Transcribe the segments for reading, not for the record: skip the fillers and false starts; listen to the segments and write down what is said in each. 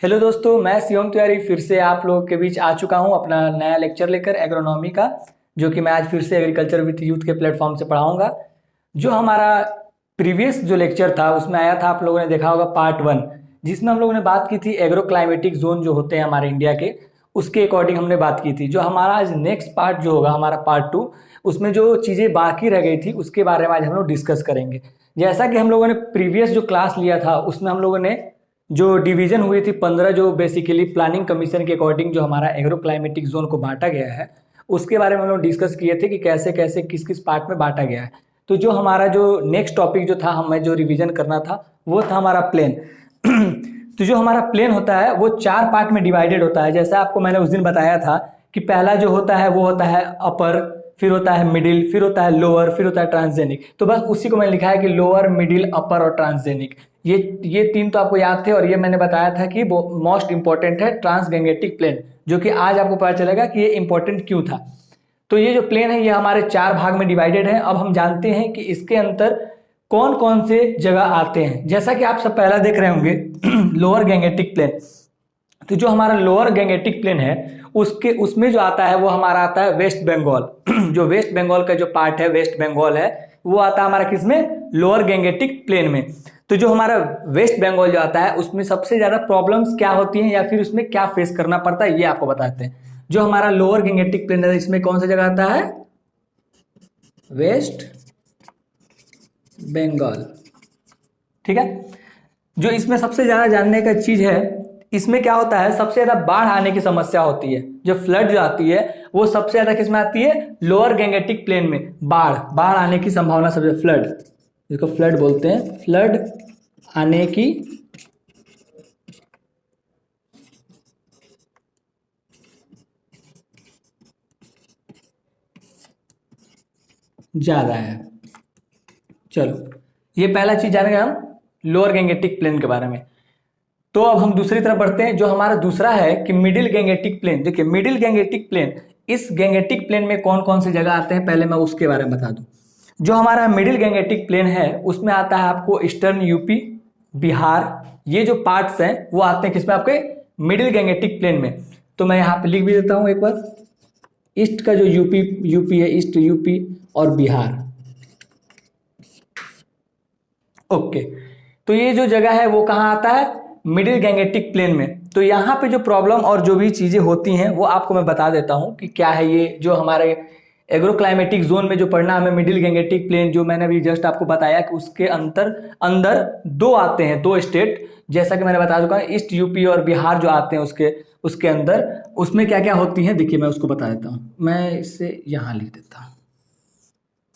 Hello दोस्तों, मैं शिवम तिवारी फिर से आप लोगों के बीच आ चुका हूं अपना नया लेक्चर लेकर एग्रोनॉमी का, जो कि मैं आज फिर से एग्रीकल्चर विद यूथ के प्लेटफॉर्म से पढ़ाऊंगा। जो हमारा प्रीवियस जो लेक्चर था उसमें आया था, आप लोगों ने देखा होगा पार्ट 1, जिसमें हम लोगों ने बात की थी एग्रो क्लाइमेटिक जोन जो होते हैं हमारे इंडिया के, उसके अकॉर्डिंग हमने बात की थी। जो हमारा आज नेक्स्ट पार्ट जो होगा हमारा पार्ट 2, उसमें जो चीज़ें बाकी रह गई थी उसके बारे में आज हम लोग डिस्कस करेंगे। जैसा कि हम लोगों ने प्रीवियस जो क्लास लिया था उसमें हम लोगों ने जो डिवीजन हुई थी 15, जो बेसिकली प्लानिंग कमीशन के अकॉर्डिंग जो हमारा एग्रो क्लाइमेटिक जोन को बांटा गया है, उसके बारे में हम लोग डिस्कस किए थे कि कैसे कैसे किस किस पार्ट में बांटा गया है। तो जो हमारा जो नेक्स्ट टॉपिक जो था, हमें जो रिवीजन करना था वो था हमारा प्लेन। तो जो हमारा प्लेन होता है वो 4 पार्ट में डिवाइडेड होता है। जैसा आपको मैंने उस दिन बताया था कि पहला जो होता है वो होता है अपर, फिर होता है मिडिल, फिर होता है लोअर, फिर होता है ट्रांसजेनिक। तो बस उसी को मैंने लिखा है कि लोअर, मिडिल, अपर और ट्रांसजेनिक। ये 3 तो आपको याद थे, और ये मैंने बताया था कि मोस्ट इंपॉर्टेंट है ट्रांसगैंगेटिक प्लेन, जो कि आज आपको पता चलेगा कि ये इंपॉर्टेंट क्यों था। तो ये जो प्लेन है ये हमारे 4 भाग में डिवाइडेड है। अब हम जानते हैं कि इसके अंदर कौन कौन से जगह आते हैं। जैसा कि आप सब पहला देख रहे होंगे लोअर गैंगेटिक प्लेन। तो जो हमारा लोअर गैंगेटिक प्लेन है उसके उसमें जो आता है वो हमारा आता है वेस्ट बंगाल। जो वेस्ट बंगाल का जो पार्ट है, वेस्ट बंगाल है, वो आता है हमारा किसमें, लोअर गैंगेटिक प्लेन में। तो जो हमारा वेस्ट बंगाल जो आता है उसमें सबसे ज्यादा प्रॉब्लम्स क्या होती हैं या फिर उसमें क्या फेस करना पड़ता है, ये आपको बताते हैं। जो हमारा लोअर गैंगेटिक प्लेन है इसमें कौन सा जगह आता है, वेस्ट बंगाल। ठीक है। जो इसमें सबसे ज्यादा जानने का चीज है, इसमें क्या होता है, सबसे ज्यादा बाढ़ आने की समस्या होती है। जो फ्लड जो आती है वो सबसे ज्यादा किसमें आती है, लोअर गैंगेटिक प्लेन में। बाढ़ बाढ़ आने की संभावना सबसे, फ्लड जिसको फ्लड बोलते हैं, फ्लड आने की ज्यादा है। चलो, ये पहला चीज जानेंगे हम लोअर गैंगेटिक प्लेन के बारे में। तो अब हम दूसरी तरफ बढ़ते हैं। जो हमारा दूसरा है कि मिडिल गैंगेटिक प्लेन। देखिए मिडिल गैंगेटिक प्लेन, इस गैंगेटिक प्लेन में कौन कौन सी जगह आते हैं पहले मैं उसके बारे में बता दूं। जो हमारा मिडिल गैंगेटिक प्लेन है उसमें आता है आपको ईस्टर्न यूपी, बिहार, ये जो पार्ट्स हैं वो आते हैं किसमें, आपके मिडिल गैंगेटिक प्लेन में। तो मैं यहाँ पे लिख भी देता हूँ एक बार, ईस्ट का जो यूपी यूपी है, ईस्ट यूपी और बिहार। ओके। तो ये जो जगह है वो कहाँ आता है, मिडिल गैंगेटिक प्लेन में। तो यहाँ पे जो प्रॉब्लम और जो भी चीजें होती हैं वो आपको मैं बता देता हूँ कि क्या है। ये जो हमारे एग्रो क्लाइमेटिक जोन में जो पढ़ना हमें मिडिल गैंगेटिक प्लेन, जो मैंने अभी जस्ट आपको बताया कि उसके अंतर अंदर 2 आते हैं, 2 स्टेट, जैसा कि मैंने बता चुका हूँ, ईस्ट यूपी और बिहार जो आते हैं उसके उसके अंदर, उसमें क्या क्या होती हैं देखिए मैं उसको बता देता हूँ। मैं इसे यहाँ लिख देता हूँ,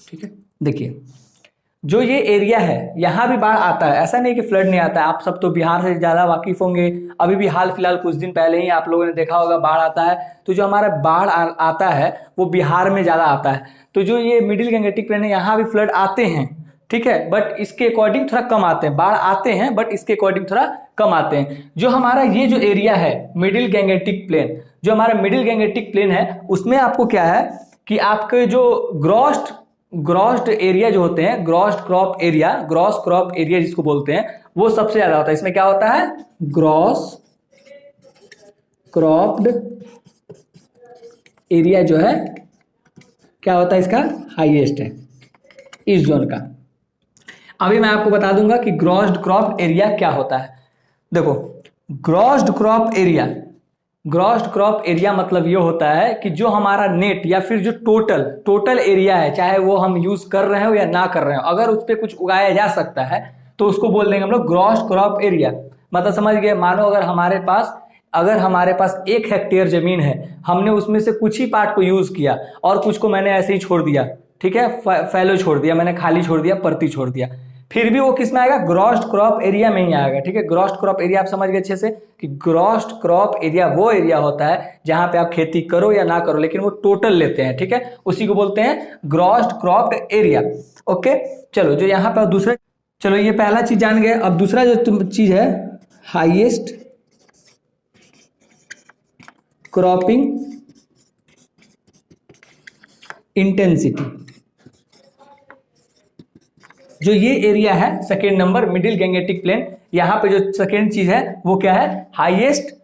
ठीक है। देखिए जो ये एरिया है यहाँ भी बाढ़ आता है, ऐसा नहीं कि फ्लड नहीं आता है। आप सब तो बिहार से ज्यादा वाकिफ होंगे। अभी भी हाल फिलहाल कुछ दिन पहले ही आप लोगों ने देखा होगा बाढ़ आता है। तो जो हमारा बाढ़ आता है वो बिहार में ज्यादा आता है। तो जो ये मिडिल गैंगेटिक प्लेन है यहाँ भी फ्लड आते हैं, ठीक है, बट इसके अकॉर्डिंग थोड़ा कम आते हैं। बाढ़ आते हैं बट इसके अकॉर्डिंग थोड़ा कम आते हैं। जो हमारा ये जो एरिया है मिडिल गैंगेटिक प्लेन, जो हमारा मिडिल गैंगेटिक प्लेन है उसमें आपको क्या है कि आपके जो ग्रॉस्ड एरिया जो होते हैं, ग्रॉस क्रॉप एरिया जिसको बोलते हैं, वो सबसे ज्यादा होता है। इसमें क्या होता है, ग्रॉस क्रॉप्ड एरिया जो है क्या होता है, इसका हाईएस्ट है इस जोन का। अभी मैं आपको बता दूंगा कि ग्रॉस्ड क्रॉप एरिया क्या होता है। देखो ग्रॉस्ड क्रॉप एरिया मतलब ये होता है कि जो हमारा नेट या फिर जो टोटल एरिया है, चाहे वो हम यूज कर रहे हो या ना कर रहे हो, अगर उस पर कुछ उगाया जा सकता है तो उसको बोल देंगे हम लोग ग्रॉस्ड क्रॉप एरिया। मतलब समझ गए, मानो अगर हमारे पास 1 हेक्टेयर जमीन है, हमने उसमें से कुछ ही पार्ट को यूज किया और कुछ को मैंने ऐसे ही छोड़ दिया, ठीक है, फैलो छोड़ दिया, मैंने खाली छोड़ दिया, परती छोड़ दिया, फिर भी वो किस में आएगा, ग्रॉस्ड क्रॉप एरिया में ही आएगा। ठीक है, ग्रॉस्ड क्रॉप एरिया आप समझ गए अच्छे से कि ग्रॉस्ड क्रॉप एरिया वो एरिया होता है जहां पे आप खेती करो या ना करो लेकिन वो टोटल लेते हैं, ठीक है, उसी को बोलते हैं ग्रॉस्ड क्रॉप एरिया। ओके, चलो जो यहाँ पे दूसरा, चलो ये पहला चीज जान गए। अब दूसरा जो चीज है, हाईएस्ट क्रॉपिंग इंटेंसिटी। जो ये एरिया है second number middle Gangetic plain, यहाँ पे जो सेकेंड चीज है वो क्या है, हाईएस्ट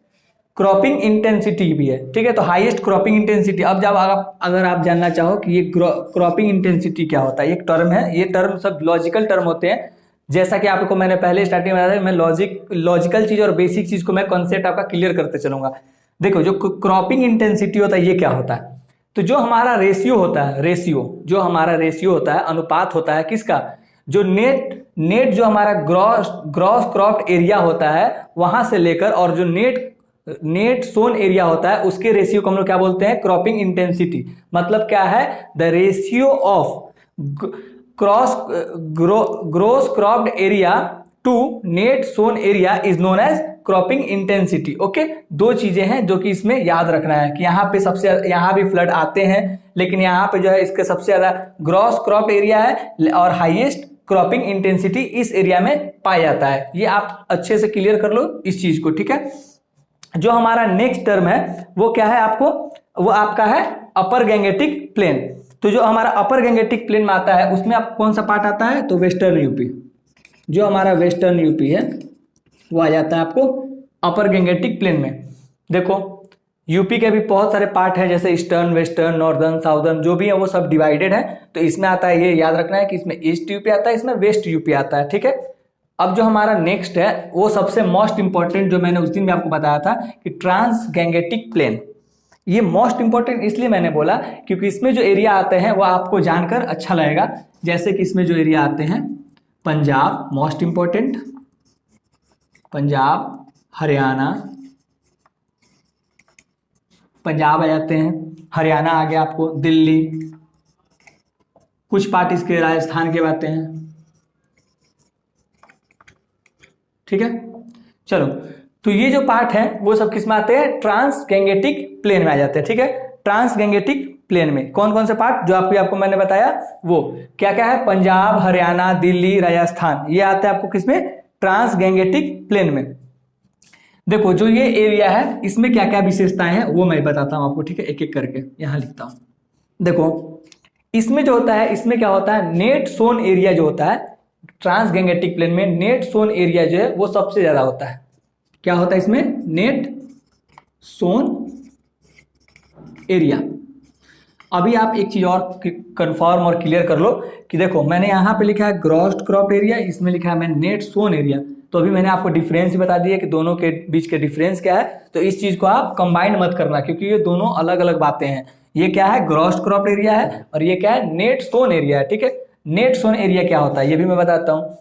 क्रॉपिंग इंटेंसिटी भी है। ठीक है, तो हाईएस्ट क्रॉपिंग इंटेंसिटी। अब जब अगर आप जानना चाहो कि ये क्रॉपिंग इंटेंसिटी क्या होता है, एक टर्म है, ये टर्म सब लॉजिकल टर्म होते हैं। जैसा कि आपको मैंने पहले स्टार्टिंग में बताया, मैं लॉजिकल चीज और बेसिक चीज को मैं कॉन्सेप्ट आपका क्लियर करते चलूंगा। देखो, जो क्रॉपिंग इंटेंसिटी होता है ये क्या होता है, तो जो हमारा रेशियो होता है, जो हमारा रेशियो होता है, अनुपात होता है किसका, जो नेट जो हमारा ग्रॉस क्रॉप्ड एरिया होता है वहां से लेकर, और जो नेट सोन एरिया होता है उसके रेशियो को हम लोग क्या बोलते हैं, क्रॉपिंग इंटेंसिटी। मतलब क्या है, the ratio of gross cropped area to net sown area is known as cropping intensity. Okay, दो चीजें हैं जो कि इसमें याद रखना है कि यहाँ पे सबसे, यहाँ भी फ्लड आते हैं लेकिन यहाँ पे जो है इसके सबसे ज्यादा ग्रॉस क्रॉप्ड एरिया है और हाईएस्ट क्रॉपिंग इंटेंसिटी इस एरिया में पाया जाता है। ये आप अच्छे से क्लियर कर लो इस चीज को। ठीक है, जो हमारा नेक्स्ट टर्म है वो क्या है आपको, वो आपका है अपर गैंगेटिक प्लेन। तो जो हमारा अपर गैंगेटिक प्लेन में आता है उसमें आप कौन सा पार्ट आता है, तो वेस्टर्न यूपी। जो हमारा वेस्टर्न यूपी है वो आ जाता है आपको अपर गैंगेटिक प्लेन में। देखो, यूपी के भी बहुत सारे पार्ट हैं, जैसे ईस्टर्न, वेस्टर्न, नॉर्दर्न, साउदर्न, जो भी है वो सब डिवाइडेड है। तो इसमें आता है, ये याद रखना है कि इसमें ईस्ट यूपी आता है, इसमें वेस्ट यूपी आता है। ठीक है, अब जो हमारा नेक्स्ट है वो सबसे मोस्ट इंपॉर्टेंट, जो मैंने उस दिन भी आपको बताया था कि ट्रांस गैंगेटिक प्लेन। ये मोस्ट इंपॉर्टेंट इसलिए मैंने बोला क्योंकि इसमें जो एरिया आते हैं वो आपको जानकर अच्छा लगेगा। जैसे कि इसमें जो एरिया आते हैं, पंजाब मोस्ट इंपॉर्टेंट, पंजाब, हरियाणा, पंजाब आ जाते हैं, हरियाणा आ गया आपको, दिल्ली, कुछ पार्ट इसके राजस्थान के आते हैं। ठीक है, चलो, तो ये जो पार्ट है वो सब किस में आते हैं, ट्रांस गैंगेटिक प्लेन में आ जाते हैं। ठीक है, ट्रांस गैंगेटिक प्लेन में कौन कौन से पार्ट जो आपको मैंने बताया वो क्या क्या है, पंजाब, हरियाणा, दिल्ली, राजस्थान, ये आते हैं आपको किसमें, ट्रांस गैंगेटिक प्लेन में। देखो, जो ये एरिया है इसमें क्या क्या विशेषताएं हैं वो मैं बताता हूं आपको। ठीक है, एक एक करके यहां लिखता हूं। देखो, इसमें जो होता है, इसमें क्या होता है, नेट सोन एरिया जो होता है ट्रांस गैंगेटिक प्लेन में, नेट सोन एरिया जो है वो सबसे ज्यादा होता है। क्या होता है इसमें, नेट सोन एरिया। अभी आप एक चीज और कंफर्म और क्लियर कर लो कि देखो, मैंने यहां पे लिखा है ग्रॉस क्रॉप्ड एरिया, इसमें लिखा है मैंने नेट सोन एरिया। तो अभी मैंने आपको डिफरेंस ही बता दिया कि दोनों के बीच के डिफरेंस क्या है। तो इस चीज को आप कंबाइंड मत करना क्योंकि ये दोनों अलग अलग बातें हैं। ये क्या है, ग्रॉस क्रॉप्ड एरिया है, और ये क्या है, नेट सोन एरिया है। ठीक है, नेट सोन एरिया क्या होता है ये भी मैं बताता हूं।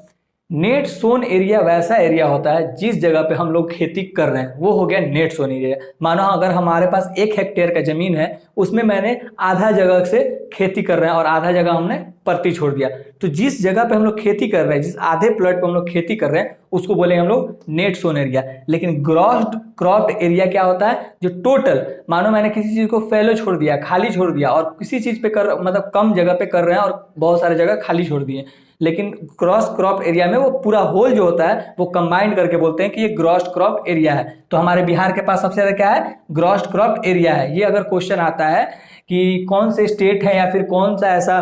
नेट सोन एरिया वैसा एरिया होता है जिस जगह पे हम लोग खेती कर रहे हैं, वो हो गया नेट सोन एरिया। मानो अगर हमारे पास 1 हेक्टेयर का जमीन है, उसमें मैंने आधा जगह से खेती कर रहे हैं और आधा जगह हमने परती छोड़ दिया। तो जिस जगह पे हम लोग खेती कर रहे हैं, जिस आधे प्लॉट पे हम लोग खेती कर रहे हैं, उसको बोलेंगे हम लोग नेट सोन एरिया। लेकिन ग्रॉस क्रॉप्ड एरिया क्या होता है, जो टोटल, मानो मैंने किसी चीज को फैलो छोड़ दिया, खाली छोड़ दिया, और किसी चीज पे मतलब कम जगह पे कर रहे हैं और बहुत सारे जगह खाली छोड़ दिए, लेकिन क्रॉस क्रॉप एरिया में वो पूरा होल जो होता है वो कंबाइंड करके बोलते हैं कि ये ग्रॉस क्रॉप एरिया है। तो हमारे बिहार के पास सबसे ज्यादा क्या है, ग्रॉस क्रॉप एरिया है। ये अगर क्वेश्चन आता है कि कौन से स्टेट है या फिर कौन सा ऐसा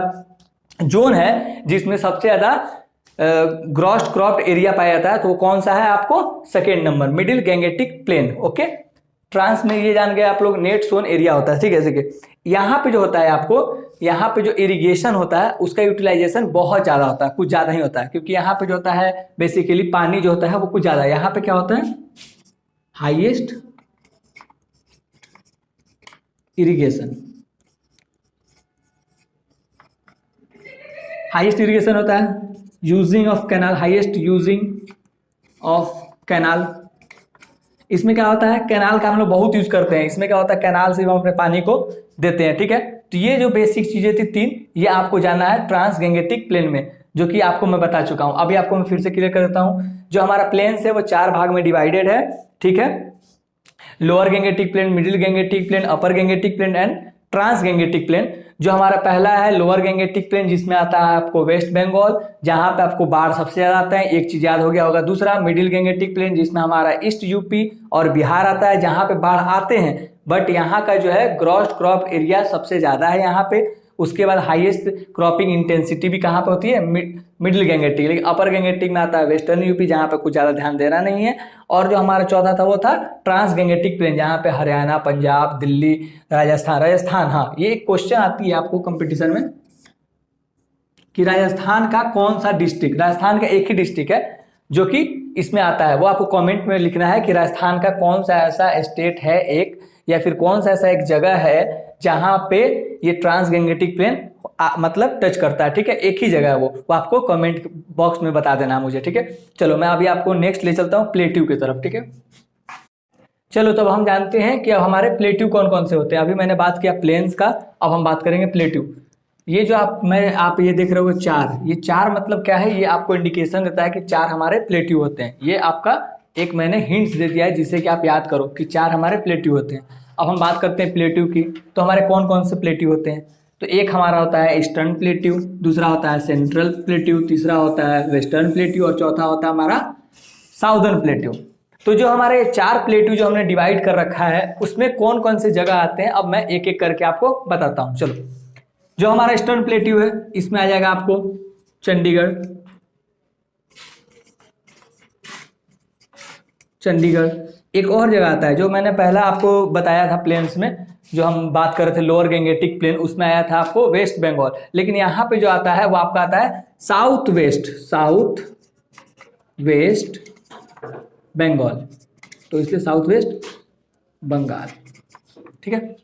जोन है जिसमें सबसे ज्यादा ग्रॉस क्रॉप एरिया पाया जाता है, तो वो कौन सा है, आपको second number middle Gangetic plain. Okay, trans में ये जान गए आप लोग, नेट सोन एरिया होता है। ठीक है, जैसे यहाँ पे जो होता है आपको, यहाँ पे जो इरिगेशन होता है उसका यूटिलाइजेशन बहुत ज्यादा होता है, कुछ ज्यादा ही होता है, क्योंकि यहाँ पे जो होता है बेसिकली पानी जो होता है वो कुछ ज्यादा है। यहाँ पे क्या होता है, हाईएस्ट इरिगेशन, हाईएस्ट इरिगेशन होता है, using of canal, highest using of canal. इसमें क्या होता है, कैनाल का हम लोग बहुत यूज करते हैं। इसमें क्या होता है, कैनाल से हम अपने पानी को देते हैं। ठीक है, तो ये जो बेसिक चीजें थी 3, ये आपको जानना है ट्रांस गैंगेटिक प्लेन में, जो कि आपको मैं बता चुका हूं। अभी आपको मैं फिर से क्लियर कर देता हूं। जो हमारा प्लेन्स है वो 4 भाग में डिवाइडेड है। ठीक है, lower Gangetic plain, middle Gangetic plain, upper Gangetic plain and trans Gangetic plain. जो हमारा पहला है लोअर गैंगेटिक प्लेन, जिसमें आता है आपको वेस्ट बंगाल, जहां पे आपको बाढ़ सबसे ज्यादा आता है, एक चीज याद हो गया होगा। दूसरा मिडिल गैंगेटिक प्लेन, जिसमें हमारा ईस्ट यूपी और बिहार आता है, जहां पे बाढ़ आते हैं, बट यहाँ का जो है ग्रॉस क्रॉप एरिया सबसे ज्यादा है यहाँ पे। उसके बाद हाईएस्ट क्रॉपिंग इंटेंसिटी भी कहाँ पे होती है, मिडिल गंगेटिक, लेकिन अपर गंगेटिक में आता है वेस्टर्न यूपी, जहाँ पे कुछ ज़्यादा ध्यान देना नहीं है। और जो हमारा चौथा था वो था ट्रांस गंगेटिक प्लेन, जहाँ पे हरियाणा, पंजाब, दिल्ली, राजस्थान। हाँ, ये एक क्वेश्चन आती है आपको कंपटीशन में कि राजस्थान का कौन सा डिस्ट्रिक्ट, राजस्थान का एक ही डिस्ट्रिक्ट है जो कि इसमें आता है, वो आपको कमेंट में लिखना है कि राजस्थान का कौन सा ऐसा स्टेट है एक, या फिर कौन सा ऐसा एक जगह है जहां पे ये ट्रांस गंगेटिक प्लेन मतलब टच करता है, ठीक है, एक ही जगह है वो आपको कमेंट बॉक्स में बता देना मुझे, ठीक है। चलो मैं अभी आपको नेक्स्ट ले चलता हूँ प्लेट्यू की तरफ, ठीक है। चलो तब हम जानते हैं कि अब हमारे प्लेट्यू कौन कौन से होते हैं। अभी मैंने बात किया प्लेन्स का, अब हम बात करेंगे प्लेट्यू। ये जो आप ये देख रहे हो चार, ये चार मतलब क्या है, ये आपको इंडिकेशन देता है कि चार हमारे प्लेट्यू होते हैं। ये आपका एक मैंने हिंट्स दे दिया है जिससे कि आप याद करो कि चार हमारे प्लेट्यू होते हैं। अब हम बात करते हैं प्लेट्यू की, तो हमारे कौन कौन से प्लेट्यू होते हैं। तो एक हमारा होता है ईस्टर्न प्लेट्यू, दूसरा होता है सेंट्रल प्लेट्यू, तीसरा होता है वेस्टर्न प्लेट्यू और चौथा होता है हमारा साउदर्न प्लेट्यू। तो जो हमारे चार प्लेट्यू जो हमने डिवाइड कर रखा है उसमें कौन कौन से जगह आते हैं, अब मैं एक एक करके आपको बताता हूँ। चलो, जो हमारा ईस्टर्न प्लेट्यू है इसमें आ जाएगा आपको चंडीगढ़। एक और जगह आता है जो मैंने पहला आपको बताया था प्लेन्स में, जो हम बात कर रहे थे लोअर गंगेटिक प्लेन, उसमें आया था आपको वेस्ट बंगाल, लेकिन यहाँ पे जो आता है वो आपका आता है साउथ वेस्ट बंगाल, तो इसलिए साउथ वेस्ट बंगाल, ठीक है,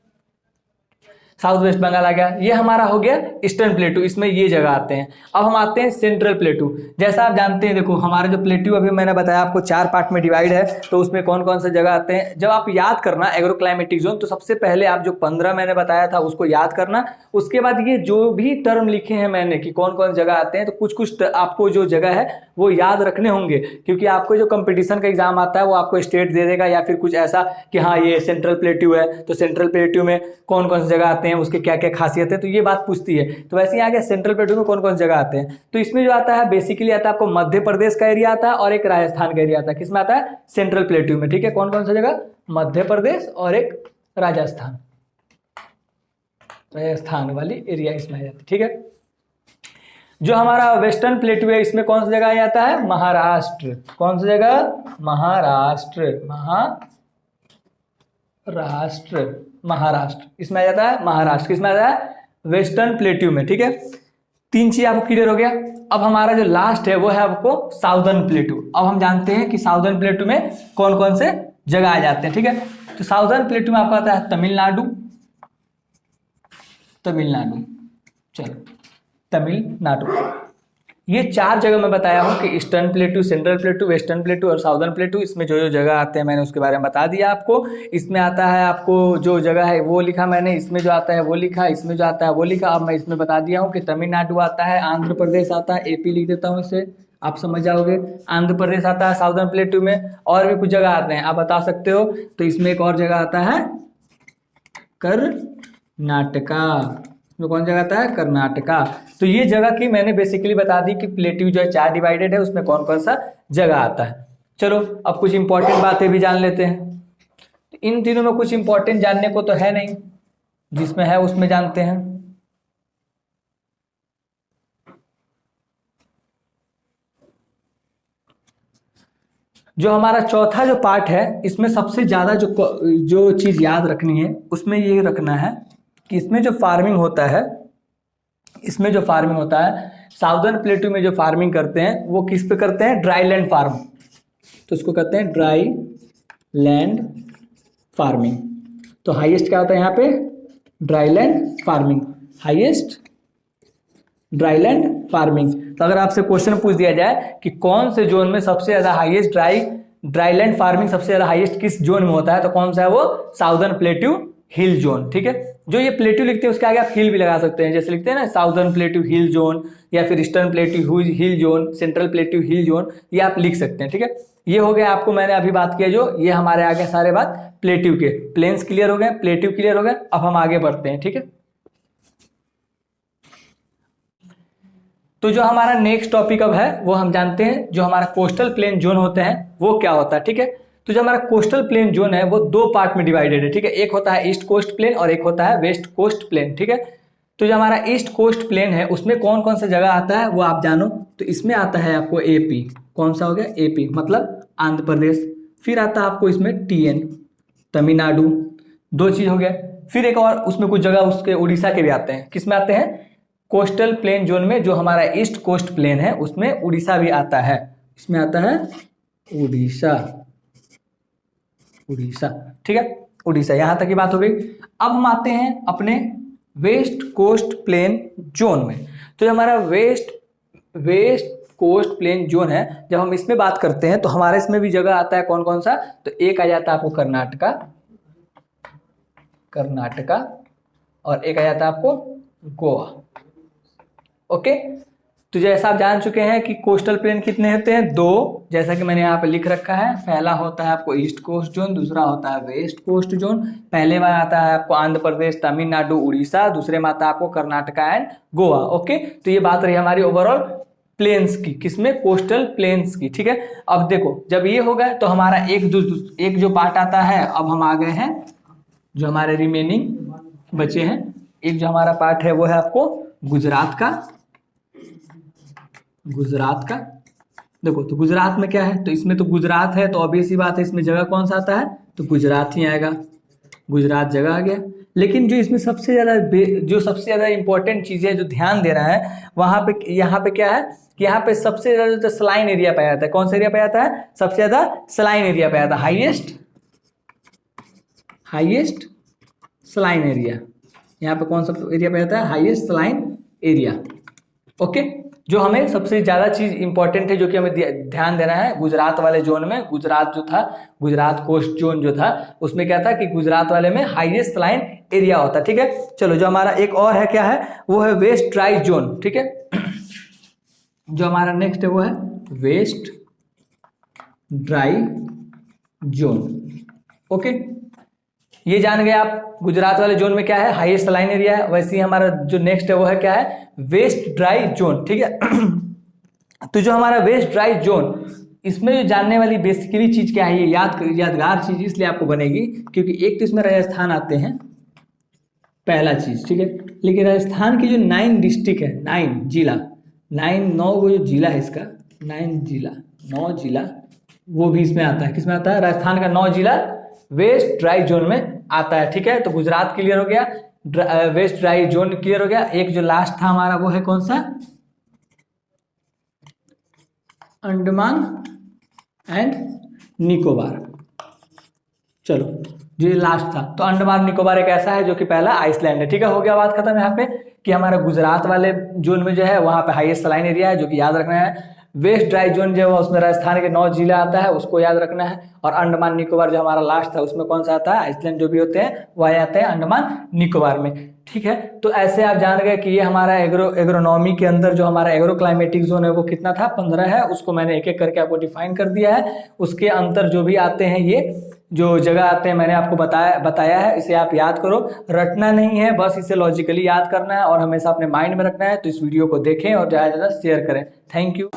साउथ वेस्ट बंगाल आ गया। ये हमारा हो गया ईस्टर्न प्लेटू, इसमें ये जगह आते हैं। अब हम आते हैं सेंट्रल प्लेटू। जैसा आप जानते हैं, देखो हमारे जो प्लेटू अभी मैंने बताया आपको चार पार्ट में डिवाइड है, तो उसमें कौन कौन सा जगह आते हैं जब आप याद करना एग्रोक्लाइमेटिक जोन, तो सबसे पहले आप जो 15 मैंने बताया था उसको याद करना। उसके बाद ये जो भी टर्म लिखे हैं मैंने कि कौन कौन जगह आते हैं, तो कुछ आपको जो जगह है वो याद रखने होंगे, क्योंकि आपको जो कंपटीशन का एग्जाम आता है वो आपको स्टेट दे देगा या फिर कुछ ऐसा कि हाँ ये सेंट्रल प्लेट्यू है, तो सेंट्रल प्लेट्यू में कौन कौन सी जगह आते हैं, उसके क्या क्या खासियत है, तो ये बात पूछती है। तो वैसे ही आगे सेंट्रल प्लेट्यू में कौन कौन सी जगह आते हैं, तो इसमें जो आता है बेसिकली आता है आपको मध्य प्रदेश का एरिया आता है और एक राजस्थान का एरिया आता है। किसमें आता है, सेंट्रल प्लेट्यू में, ठीक है। कौन कौन सा जगह, मध्य प्रदेश और एक राजस्थान वाली एरिया इसमें आ जाती है, ठीक है। जो हमारा वेस्टर्न प्लेट्यू है इसमें कौन सी जगह आ जाता है, महाराष्ट्र। कौन सी जगह, महाराष्ट्र इसमें आ जाता है, महाराष्ट्र किसमें आ जाता है, वेस्टर्न प्लेट्यू में, ठीक है। तीन चीज आपको क्लियर हो गया। अब हमारा जो लास्ट है वो है आपको साउदर्न प्लेट्यू। अब हम जानते हैं कि साउदर्न प्लेट्यू में कौन कौन से जगह आ जाते हैं, ठीक है। तो साउदर्न प्लेट्यू में आपका आता है तमिलनाडु, चलो तमिलनाडु। ये चार जगह मैं बताया हूँ कि eastern plateau, central plateau, western plateau और साउदर्न प्लेट्यू। इसमें जो जो जगह आते हैं मैंने उसके बारे में बता दिया आपको। इसमें आता है आपको जो जगह है वो लिखा मैंने, इसमें जो आता है वो लिखा, इसमें जो आता है वो लिखा। अब मैं इसमें बता दिया हूँ कि तमिलनाडु आता है, आंध्र प्रदेश आता है, एपी लिख देता हूँ, इसे आप समझ जाओगे। आंध्र प्रदेश आता है साउदर्न प्लेट्यू में, और भी कुछ जगह आते हैं आप बता सकते हो। तो इसमें एक और जगह आता है कर्नाटका, जो कौन जगह आता है, कर्नाटका। तो ये जगह की मैंने बेसिकली बता दी कि प्लेट्यू जो है चार डिवाइडेड है, उसमें कौन कौन सा जगह आता है। चलो अब कुछ इंपॉर्टेंट बातें भी जान लेते हैं। इन तीनों में कुछ इंपॉर्टेंट जानने को तो है नहीं, जिसमें है उसमें जानते हैं। जो हमारा चौथा जो पार्ट है इसमें सबसे ज्यादा जो चीज याद रखनी है उसमें ये रखना है कि इसमें जो फार्मिंग होता है, साउदर्न प्लेट्यू में जो फार्मिंग करते हैं वो किस पे करते हैं, ड्राई लैंड फार्म। तो इसको कहते हैं ड्राई लैंड फार्मिंग। तो हाईएस्ट क्या होता है यहाँ पे, dry land farming, highest dry land farming. तो अगर आपसे क्वेश्चन पूछ दिया जाए कि कौन से जोन में सबसे ज्यादा हाईएस्ट ड्राई लैंड फार्मिंग सबसे ज्यादा हाईएस्ट किस जोन में होता है, तो कौन सा है वो, साउदर्न प्लेट्यू हिल जोन, ठीक है। जो ये प्लेट्यू लिखते हैं उसके आगे आप हिल भी लगा सकते हैं, जैसे लिखते हैं ना साउदर्न प्लेट्यू हिल जोन, या फिर ईस्टर्न प्लेट्यू हिल जोन, सेंट्रल प्लेट्यू हिल जोन, ये आप लिख सकते हैं, ठीक है। ये हो गया आपको मैंने अभी बात किया, जो ये हमारे आगे सारे बात प्लेट्यू के, प्लेन्स क्लियर हो गए, प्लेट्यू क्लियर हो गए। अब हम आगे बढ़ते हैं, ठीक है। तो जो हमारा नेक्स्ट टॉपिक अब है वो हम जानते हैं, जो हमारा कोस्टल प्लेन जोन होते हैं वो क्या होता है, ठीक है। तो जो हमारा कोस्टल प्लेन जोन है वो दो पार्ट में डिवाइडेड है, ठीक है। एक होता है ईस्ट कोस्ट प्लेन और एक होता है वेस्ट कोस्ट प्लेन, ठीक है। तो जो हमारा ईस्ट कोस्ट प्लेन है उसमें कौन कौन सा जगह आता है वो आप जानो। तो इसमें आता है आपको एपी, कौन सा हो गया, एपी मतलब आंध्र प्रदेश। फिर आता है आपको इसमें टीएन, तमिलनाडु, दो चीज हो गया। फिर एक और उसमें कुछ जगह उसके उड़ीसा के भी आते हैं। किस में आते हैं, कोस्टल प्लेन जोन में, जो हमारा ईस्ट कोस्ट प्लेन है उसमें उड़ीसा भी आता है। इसमें आता है उड़ीसा, उड़ीसा, ठीक है, उड़ीसा। यहां तक की बात हो गई। अब हम आते हैं अपने वेस्ट कोस्ट प्लेन जोन में। तो जो हमारा वेस्ट कोस्ट प्लेन जोन है, जब हम इसमें बात करते हैं तो हमारे इसमें भी जगह आता है कौन कौन सा। तो एक आ जाता है आपको कर्नाटका, और एक आ जाता है आपको गोवा। ओके, तो जैसा आप जान चुके हैं कि कोस्टल प्लेन कितने होते हैं, दो, जैसा कि मैंने यहाँ पे लिख रखा है। पहला होता है आपको ईस्ट कोस्ट जोन, दूसरा होता है वेस्ट कोस्ट जोन। पहले में आता है आपको आंध्र प्रदेश, तमिलनाडु, उड़ीसा, दूसरे में आता है आपको कर्नाटका एंड गोवा। ओके, तो ये बात रही हमारी ओवरऑल प्लेन्स की, किसमें, कोस्टल प्लेन्स की, ठीक है। अब देखो, जब ये हो गया तो हमारा एक जो पार्ट आता है, अब हम आ गए हैं जो हमारे रिमेनिंग बचे हैं। एक जो हमारा पार्ट है वो है आपको गुजरात का। देखो, तो गुजरात में क्या है, तो इसमें तो गुजरात है, तो ऑब्वियस सी बात है इसमें जगह कौन सा आता है, तो गुजरात ही आएगा, गुजरात जगह आ गया। लेकिन जो इसमें सबसे ज़्यादा इंपॉर्टेंट चीज़ें जो ध्यान देना है वहाँ पे, यहाँ पे क्या है कि यहाँ पे सबसे ज़्यादा सलाइन एरिया पाया जाता है। कौन सा एरिया पाया जाता है, सबसे ज़्यादा सलाइन एरिया पाया जाता है, हाईएस्ट सलाइन एरिया। यहाँ पे कौन सा एरिया पाया जाता है, हाईएस्ट सलाइन एरिया। ओके, जो हमें सबसे ज़्यादा चीज़ इंपॉर्टेंट है जो कि हमें ध्यान देना है गुजरात वाले जोन में। गुजरात जो था, गुजरात कोस्ट जोन जो था, उसमें क्या था कि गुजरात वाले में हाईएस्ट सलाइन एरिया होता है, ठीक है। चलो, जो हमारा एक और है क्या है, वो है वेस्ट ड्राई जोन, ठीक है। जो हमारा नेक्स्ट है वो है वेस्ट ड्राई जोन। ओके, ये जान गए आप गुजरात वाले जोन में क्या है, हाईएस्ट सलाइन एरिया है। वैसे ही हमारा जो नेक्स्ट है वो है क्या है, वेस्ट ड्राई जोन, ठीक है। तो जो हमारा वेस्ट ड्राई जोन, इसमें जो जानने वाली बेसिकली चीज क्या है, ये यादगार चीज इसलिए आपको बनेगी क्योंकि एक तो इसमें राजस्थान आते हैं, पहला चीज, ठीक है। लेकिन राजस्थान की जो 9 डिस्ट्रिक्ट है, 9 जिला, 9 वो जो जिला है इसका, 9 जिला वो भी इसमें आता है। किसमें आता है, राजस्थान का 9 जिला वेस्ट ड्राई जोन में आता है, ठीक है। तो गुजरात क्लियर हो गया, वेस्ट ड्राई जोन क्लियर हो गया। एक जो लास्ट था हमारा वो है कौन सा, अंडमान एंड निकोबार। चलो, जो लास्ट था, तो अंडमान निकोबार एक ऐसा है जो कि पहला आइसलैंड है, ठीक है। हो गया, बात खत्म यहाँ पे कि हमारा गुजरात वाले जोन में जो है वहां पे हाईएस्ट सलाइन एरिया है, जो कि याद रखना है। वेस्ट ड्राई जोन जो है उसमें राजस्थान के 9 जिला आता है, उसको याद रखना है। और अंडमान निकोबार जो हमारा लास्ट था उसमें कौन सा आता है, आइसलैंड जो भी होते हैं वह आते हैं अंडमान निकोबार में, ठीक है। तो ऐसे आप जान गए कि ये हमारा एग्रोनॉमी के अंदर जो हमारा एग्रो क्लाइमेटिक जोन है वो कितना था, 15 है। उसको मैंने एक एक करके आपको डिफाइन कर दिया है। उसके अंतर जो भी आते हैं, ये जो जगह आते हैं मैंने आपको बताया है। इसे आप याद करो, रटना नहीं है, बस इसे लॉजिकली याद करना है और हमेशा अपने माइंड में रखना है। तो इस वीडियो को देखें और ज़्यादा से ज़्यादा शेयर करें। Thank you.